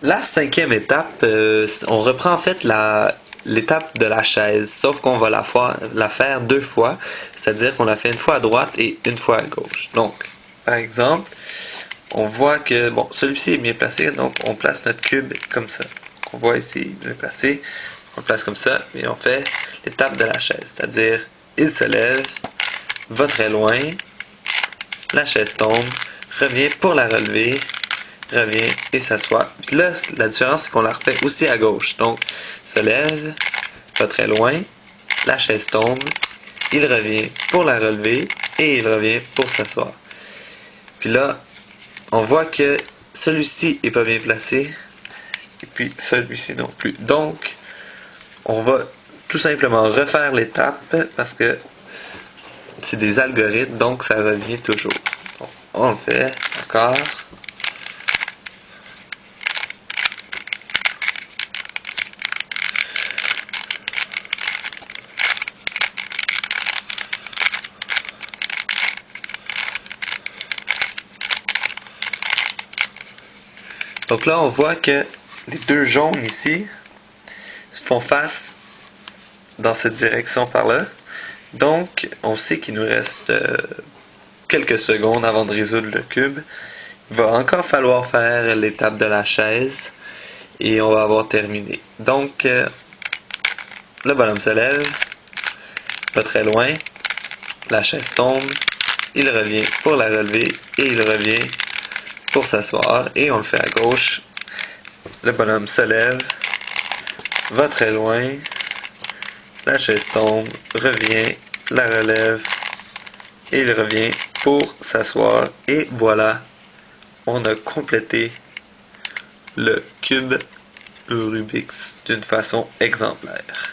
La cinquième étape, on reprend en fait l'étape de la chaise, sauf qu'on va la faire deux fois, c'est-à-dire qu'on la fait une fois à droite et une fois à gauche. Donc, par exemple, on voit que bon, celui-ci est bien placé, donc on place notre cube comme ça. On voit ici, bien placé, on le place comme ça, et on fait l'étape de la chaise, c'est-à-dire il se lève, va très loin, la chaise tombe, revient pour la relever, revient et s'assoit. Puis là, la différence, c'est qu'on la refait aussi à gauche. Donc, se lève, va très loin, la chaise tombe, il revient pour la relever et il revient pour s'asseoir. Puis là, on voit que celui-ci est pas bien placé et puis celui-ci non plus. Donc, on va tout simplement refaire l'étape parce que c'est des algorithmes, donc ça revient toujours. Donc, on le fait, d'accord. Donc là, on voit que les deux jaunes ici font face dans cette direction par là. Donc, on sait qu'il nous reste quelques secondes avant de résoudre le cube. Il va encore falloir faire l'étape de la chaise et on va avoir terminé. Donc, le bonhomme se lève, va très loin, la chaise tombe, il revient pour la relever et il revient pour s'asseoir et on le fait à gauche. Le bonhomme se lève, va très loin, la chaise tombe, revient, la relève et il revient pour s'asseoir et voilà, on a complété le cube Rubik's d'une façon exemplaire.